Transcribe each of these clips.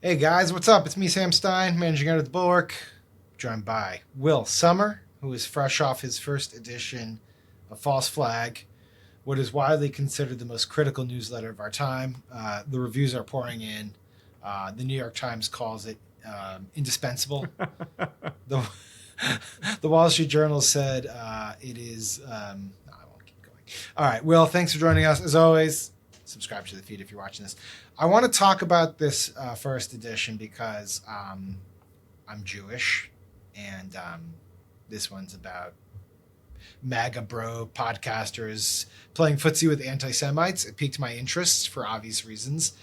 Hey guys, what's up? It's me, Sam Stein, managing editor at the Bulwark, joined by Will Sommer, who is fresh off his first edition of False Flag, what is widely considered the most critical newsletter of our time. The reviews are pouring in. The New York Times calls it indispensable. The Wall Street Journal said it is... no, I won't keep going. All right, Will, thanks for joining us. As always, subscribe to the feed if you're watching this. I want to talk about this first edition because I'm Jewish, and this one's about MAGA bro podcasters playing footsie with anti-Semites. It piqued my interest for obvious reasons.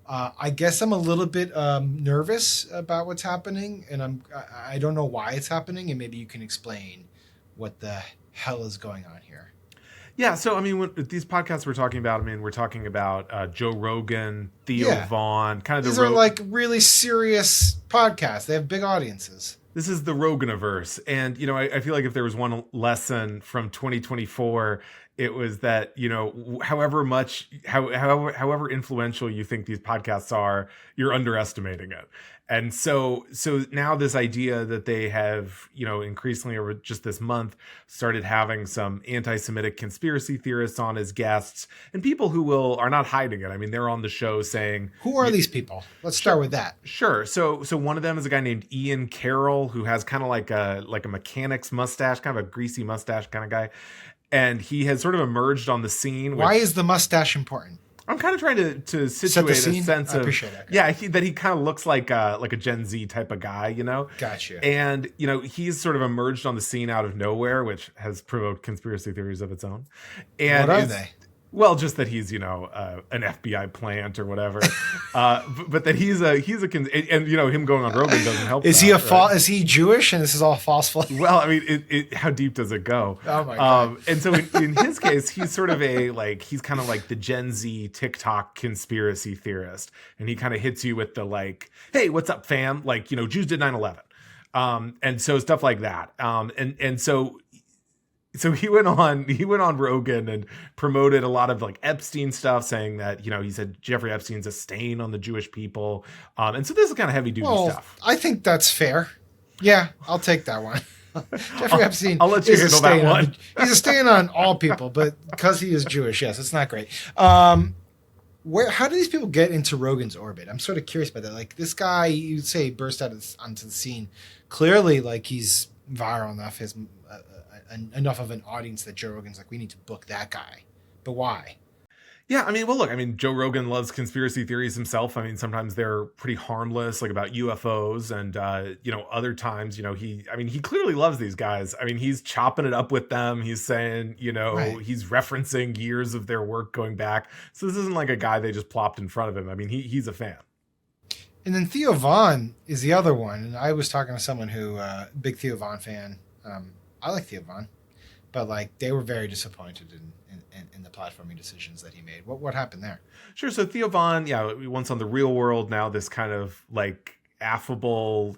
I guess I'm a little bit nervous about what's happening, and I don't know why it's happening, and maybe you can explain what the hell is going on here. Yeah, so, I mean, with these podcasts we're talking about, we're talking about Joe Rogan, Theo Vaughn, kind of These are like really serious podcasts. They have big audiences. This is the Roganiverse. And, I feel like if there was one lesson from 2024, it was that, however influential you think these podcasts are, you're underestimating it. And so now this idea that they have, increasingly over just this month started having some anti-Semitic conspiracy theorists on as guests, and people who are not hiding it. They're on the show saying, who are these people? Let's start with that. Sure. So one of them is a guy named Ian Carroll, who has kind of like a mechanic's mustache, kind of a greasy mustache kind of guy. And he has sort of emerged on the scene. Why is the mustache important? I'm kind of trying to situate a sense of, that he kind of looks like a Gen Z type of guy, Gotcha. And, he's sort of emerged on the scene out of nowhere, which has provoked conspiracy theories of its own. And what are they? Well, just that he's, an FBI plant or whatever, but that he's him going on Rogan doesn't help. Is he Is he Jewish? And this is all false flag? Well, how deep does it go? Oh my God. And so in his case, he's sort of he's kind of like the Gen Z TikTok conspiracy theorist, and he kind of hits you with the hey, what's up, fam? Jews did 9/11, and so stuff like that, So he went on Rogan and promoted a lot of Epstein stuff, saying that, he said Jeffrey Epstein's a stain on the Jewish people. And so this is kind of heavy duty stuff. I think that's fair. Yeah, I'll take that one. Jeffrey Epstein I'll let you handle that one. He's a stain on all people, but because he is Jewish, yes, it's not great. How do these people get into Rogan's orbit? I'm sort of curious about that. This guy, you'd say, burst onto the scene. Clearly, he's viral enough, enough of an audience that Joe Rogan's we need to book that guy. But why? Yeah, look, Joe Rogan loves conspiracy theories himself. Sometimes they're pretty harmless, about UFOs, and other times, he clearly loves these guys. He's chopping it up with them. He's saying, right. He's referencing years of their work going back. So this isn't like a guy they just plopped in front of him. He's a fan. And then Theo Vaughn is the other one. And I was talking to someone who, big Theo Vaughn fan. I like Theo Vaughn, but they were very disappointed in the platforming decisions that he made. What happened there? Sure. So Theo Vaughn, once on The Real World, now this kind of affable,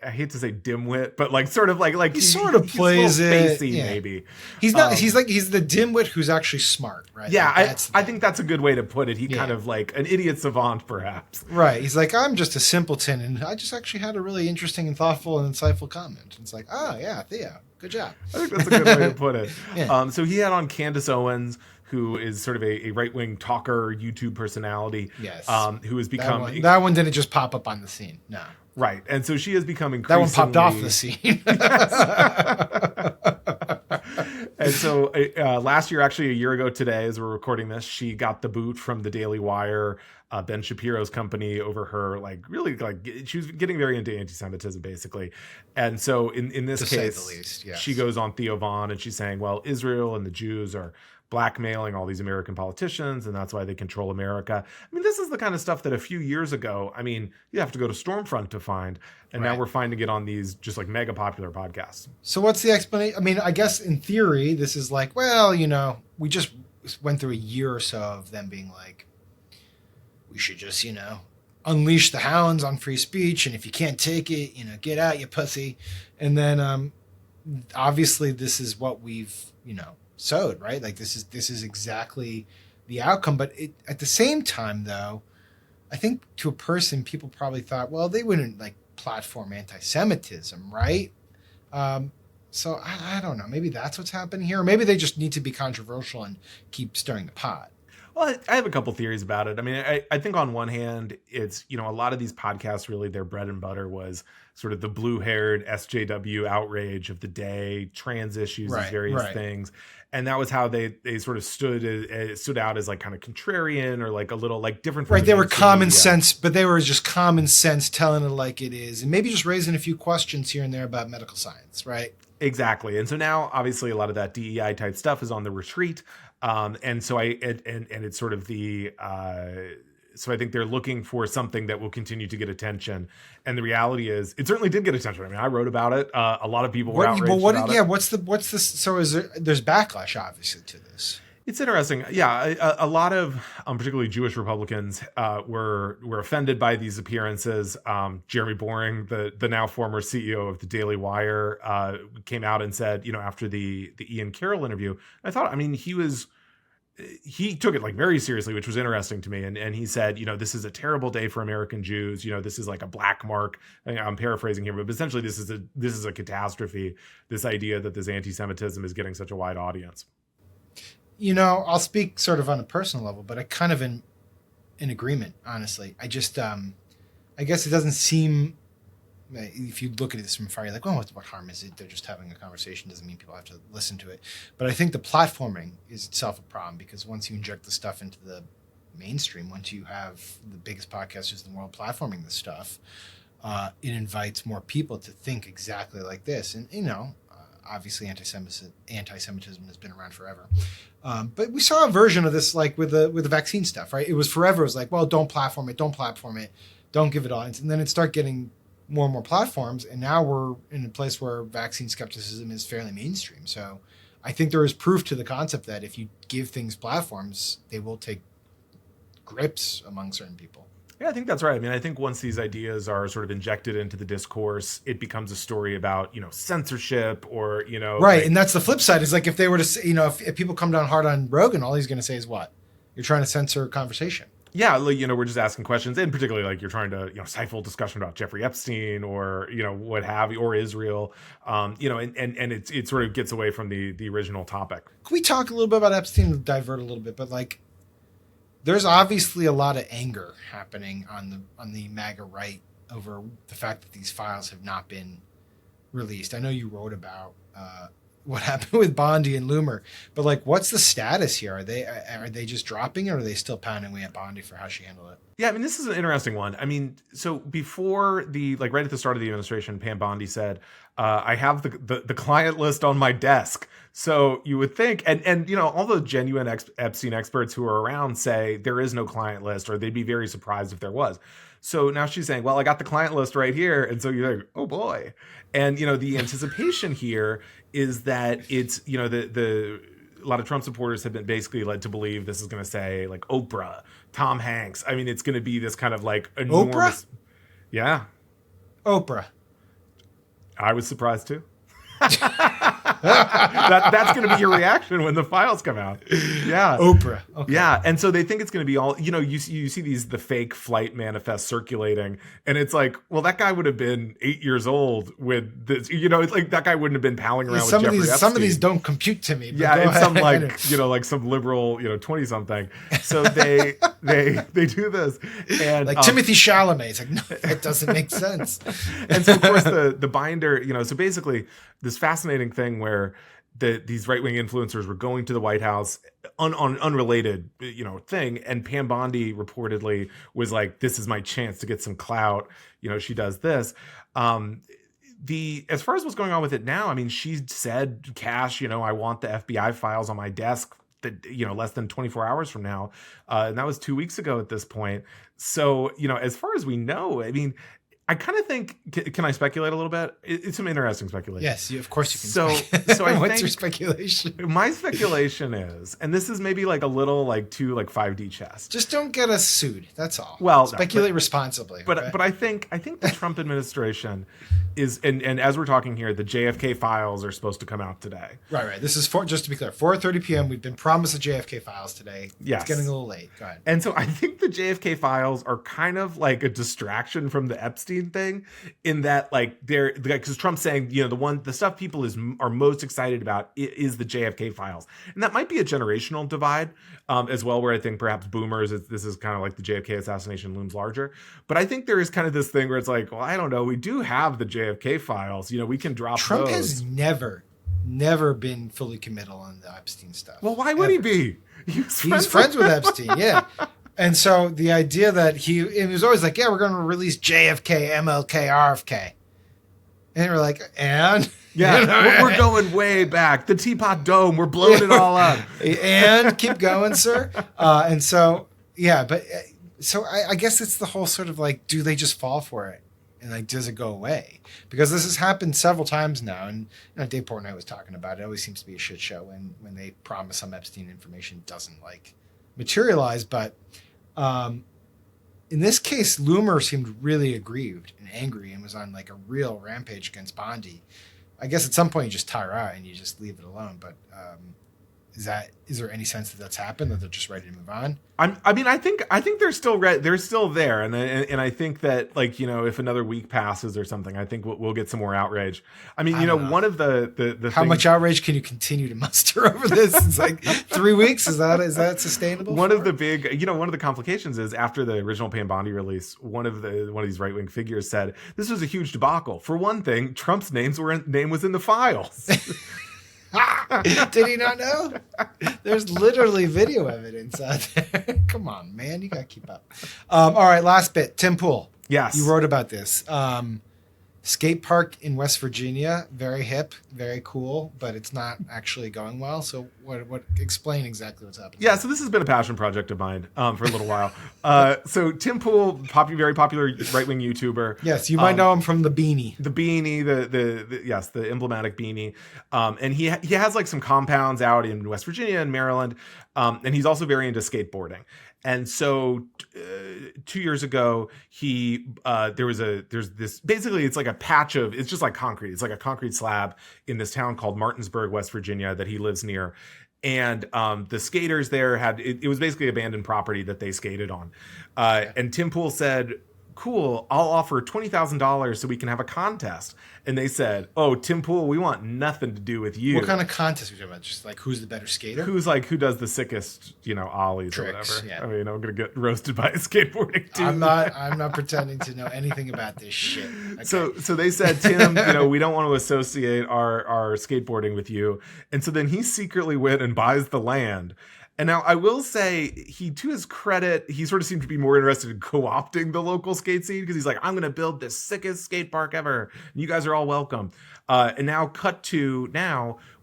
I hate to say dimwit, but sort of he sort of plays it. Spacey, maybe. He's not. He's the dimwit who's actually smart, right? Yeah, I think that's a good way to put it. He kind of an idiot savant, perhaps. Right. He's I'm just a simpleton, and I just actually had a really interesting and thoughtful and insightful comment. It's oh yeah, Theo, good job. I think that's a good way to put it. Yeah. So he had on Candace Owens, who is sort of a right-wing talker, YouTube personality. Yes. Who has become... That one didn't just pop up on the scene. No. Right. And so she has become increasingly... That one popped off the scene. And so last year, actually a year ago today, as we're recording this, she got the boot from the Daily Wire, Ben Shapiro's company, over her, she was getting very into anti-Semitism, basically. And so in this case, say the least, yes. She goes on Theo Vaughn and she's saying, well, Israel and the Jews are blackmailing all these American politicians, and that's why they control America. This is the kind of stuff that a few years ago, you have to go to Stormfront to find, and right. Now we're finding it on these just mega popular podcasts. So what's the explanation? I guess in theory, this is we just went through a year or so of them being we should just, unleash the hounds on free speech, and if you can't take it, get out, you pussy. And then obviously this is what we've, sowed, right? This is exactly the outcome. But at the same time, though, I think to a person, people probably thought, well, they wouldn't like platform anti-Semitism, right? So I don't know. Maybe that's what's happening here. Or maybe they just need to be controversial and keep stirring the pot. Well, I have a couple theories about it. I mean, I think on one hand, it's, a lot of these podcasts, really their bread and butter was sort of the blue-haired SJW outrage of the day, trans issues, these various things. And that was how they sort of stood out as like kind of contrarian or like a little like different from they were common sense, but they were just common sense telling it like it is. And maybe just raising a few questions here and there about medical science, right? Exactly. And so now obviously a lot of that DEI type stuff is on the retreat. And so it's sort of the so I think they're looking for something that will continue to get attention. And the reality is, it certainly did get attention. I mean, I wrote about it. A lot of people were outraged about it. Yeah, what's this? So there's backlash obviously to this. It's interesting. Yeah, a lot of particularly Jewish Republicans were offended by these appearances. Jeremy Boring, the now former CEO of the Daily Wire, came out and said, after the Ian Carroll interview, I thought, I mean, he took it like very seriously, which was interesting to me. And he said, this is a terrible day for American Jews. This is like a black mark. I'm paraphrasing here, but essentially this is a catastrophe. This idea that this anti-Semitism is getting such a wide audience. I'll speak sort of on a personal level, but I kind of in agreement, honestly. I just, I guess it doesn't seem, if you look at this from afar, you're like, oh, what harm is it? They're just having a conversation. Doesn't mean people have to listen to it. But I think the platforming is itself a problem, because once you inject the stuff into the mainstream, once you have the biggest podcasters in the world platforming this stuff, it invites more people to think exactly like this. And, obviously anti-Semitism has been around forever. But we saw a version of this like with the vaccine stuff, right? It was forever. It was like, well, don't platform it, don't give it all. And then it started getting more and more platforms. And now we're in a place where vaccine skepticism is fairly mainstream. So I think there is proof to the concept that if you give things platforms, they will take grips among certain people. Yeah, I think that's right. I mean, I think once these ideas are sort of injected into the discourse, it becomes a story about, censorship or, Right. Like, and that's the flip side is like if they were to say, if people come down hard on Rogan, all he's going to say is what? You're trying to censor conversation. Yeah, we're just asking questions, and particularly like you're trying to, stifle discussion about Jeffrey Epstein or, what have you, or Israel, and it sort of gets away from the original topic. Can we talk a little bit about Epstein and divert a little bit, but like, there's obviously a lot of anger happening on the MAGA right over the fact that these files have not been released. I know you wrote about what happened with Bondi and Loomer, but like, what's the status here? Are they just dropping it, or are they still pounding away at Bondi for how she handled it? Yeah, I mean, this is an interesting one. I mean, so before right at the start of the administration, Pam Bondi said, I have the client list on my desk. So you would think, and all the genuine Epstein experts who are around say there is no client list, or they'd be very surprised if there was. So now she's saying, well, I got the client list right here. And so you're like, oh boy. And, the anticipation here is that it's, a lot of Trump supporters have been basically led to believe this is going to say like Oprah, Tom Hanks. I mean, it's going to be this kind of like enormous. Oprah? Yeah. Oprah. I was surprised too. That's going to be your reaction when the files come out. Yeah. Oprah. Okay. Yeah. And so they think it's going to be all, you see the fake flight manifests circulating, and it's like, well, that guy would have been 8 years old with this, it's like that guy wouldn't have been palling around with Jeffrey Epstein. Some of these don't compute to me. Yeah. It's some like some liberal, 20 something. So they do this, and like Timothy Chalamet. It's like, no, that doesn't make sense. And so of course the binder, so basically this fascinating thing where these right-wing influencers were going to the White House on unrelated, thing. And Pam Bondi reportedly was like, this is my chance to get some clout. She does this. As far as what's going on with it now, I mean, she said, Cash, I want the FBI files on my desk that, less than 24 hours from now. And that was 2 weeks ago at this point. So, as far as we know, I mean, I kind of think, can I speculate a little bit? It's some interesting speculation. Yes, of course you can. So I what's think your speculation? My speculation is, and this is maybe like a little like too like 5D chess. Just don't get us sued. That's all. Well, speculate responsibly. But okay? but I think the Trump administration is, and as we're talking here, the JFK files are supposed to come out today. Right. This is just to be clear, 4:30 p.m. We've been promised the JFK files today. Yes. It's getting a little late. Go ahead. And so I think the JFK files are kind of like a distraction from the Epstein thing, in that like they're because Trump's saying, you know, the stuff people are most excited about is the JFK files, and that might be a generational divide as well, where I think perhaps boomers, this is kind of like the JFK assassination looms larger. But I think there is kind of this thing where it's like, well, I don't know, we do have the JFK files, you know, we can drop Trump those. has never been fully committal on the Epstein stuff. Well, why would he be? He's friends with Epstein, yeah. And so the idea that it was always like, yeah, we're going to release JFK, MLK, RFK. And we're like, and? Yeah, you know, we're going way back. The Teapot Dome, we're blowing it all up. And keep going, sir. And so, yeah, but so I guess it's the whole sort of like, do they just fall for it? And like, does it go away? Because this has happened several times now. And you know, Dave Portnoy was talking about it. It always seems to be a shit show when they promise some Epstein information doesn't like materialize. But in this case, Loomer seemed really aggrieved and angry and was on like a real rampage against Bondi. I guess at some point you just tire out and you just leave it alone. But is there any sense that that's happened, that they're just ready to move on? I think they're still they're still there, and I think that, like, you know, if another week passes or something, I think we'll get some more outrage. I mean, know, one of the how much outrage can you continue to muster over this? It's like 3 weeks. Is that sustainable? One of the complications is, after the original Pam Bondi release, one of these right wing figures said this was a huge debacle. For one thing, Trump's name was in the files. Did he not know? There's literally video evidence out there. Come on, man. You got to keep up. All right, last bit. Tim Pool. Yes. You wrote about this. Skatepark in West Virginia. Very hip, very cool, but it's not actually going well. So explain exactly what's happening. Yeah, so this has been a passion project of mine for a little while. So Tim Pool, very popular right-wing YouTuber. Yes, you might know him from the beanie. The beanie, the emblematic beanie. And he has like some compounds out in West Virginia and Maryland. And he's also very into skateboarding. And so 2 years ago, there's this, basically it's like a patch of, it's just like concrete. It's like a concrete slab in this town called Martinsburg, West Virginia, that he lives near. And the skaters there it was basically abandoned property that they skated on. And Tim Pool said, cool, I'll offer $20,000 so we can have a contest. And they said, oh, Tim Pool, we want nothing to do with you. What kind of contest are we talking about? Just like, who's the better skater? Who does the sickest, ollies tricks, or whatever. Yeah. I mean, I'm going to get roasted by a skateboarding team. I'm not pretending to know anything about this shit. Okay. So they said, Tim, we don't want to associate our skateboarding with you. And so then he secretly went and buys the land. And now I will say, to his credit, he sort of seemed to be more interested in co-opting the local skate scene, because he's like, I'm going to build the sickest skate park ever. And you guys are all welcome. And now cut to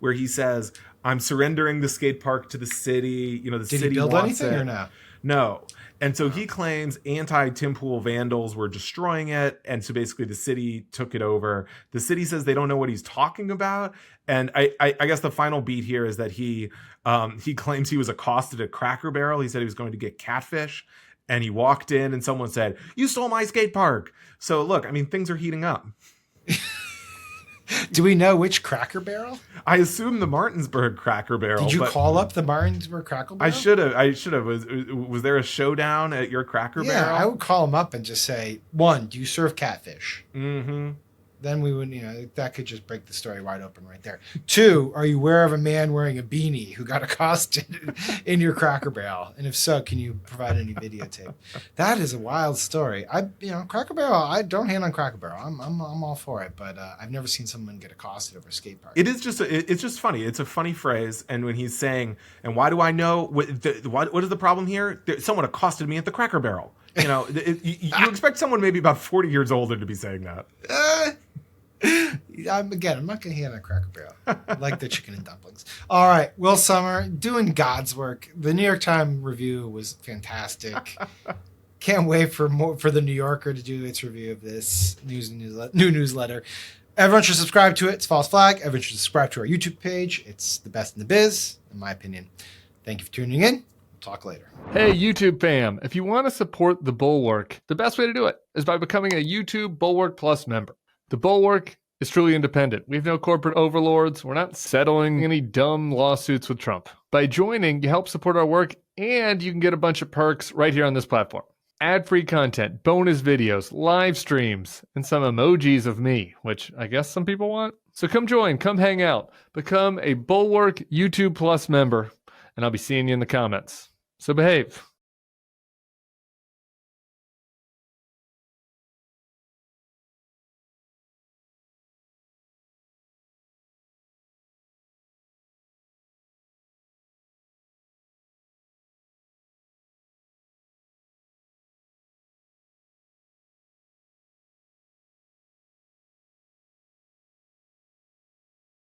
where he says, I'm surrendering the skate park to the city. The Did city he build wants anything it. or no? No. And so he claims anti-Tim Pool vandals were destroying it. And so basically the city took it over. The city says they don't know what he's talking about. And I guess the final beat here is that he claims he was accosted at Cracker Barrel. He said he was going to get catfish. And he walked in and someone said, you stole my skate park. So look, I mean, things are heating up. Do we know which Cracker Barrel? I assume the Martinsburg Cracker Barrel. Did you call up the Martinsburg Cracker Barrel? I should have. Was there a showdown at your Cracker Barrel? Yeah, I would call him up and just say, 1, do you serve catfish? Mm-hmm. Then we would, that could just break the story wide open right there. 2, are you aware of a man wearing a beanie who got accosted in your Cracker Barrel? And if so, can you provide any videotape? That is a wild story. Cracker Barrel, I don't hate on Cracker Barrel. I'm all for it, but I've never seen someone get accosted over a skate park. It is it's just funny. It's a funny phrase. And when he's saying, and why do I know what is the problem here? Someone accosted me at the Cracker Barrel. You expect someone maybe about 40 years older to be saying that. I'm not going to hate on Cracker Barrel. I like the chicken and dumplings. All right, Will Sommer, doing God's work. The New York Times review was fantastic. Can't wait for the New Yorker to do its review of this new newsletter. Everyone should subscribe to it. It's False Flag. Everyone should subscribe to our YouTube page. It's the best in the biz, in my opinion. Thank you for tuning in. We'll talk later. Hey, YouTube fam. If you want to support the Bulwark, the best way to do it is by becoming a YouTube Bulwark Plus member. The Bulwark is truly independent. We have no corporate overlords. We're not settling any dumb lawsuits with Trump. By joining, you help support our work, and you can get a bunch of perks right here on this platform. Ad-free content, bonus videos, live streams, and some emojis of me, which I guess some people want. So come join, come hang out, become a Bulwark YouTube Plus member, and I'll be seeing you in the comments. So behave.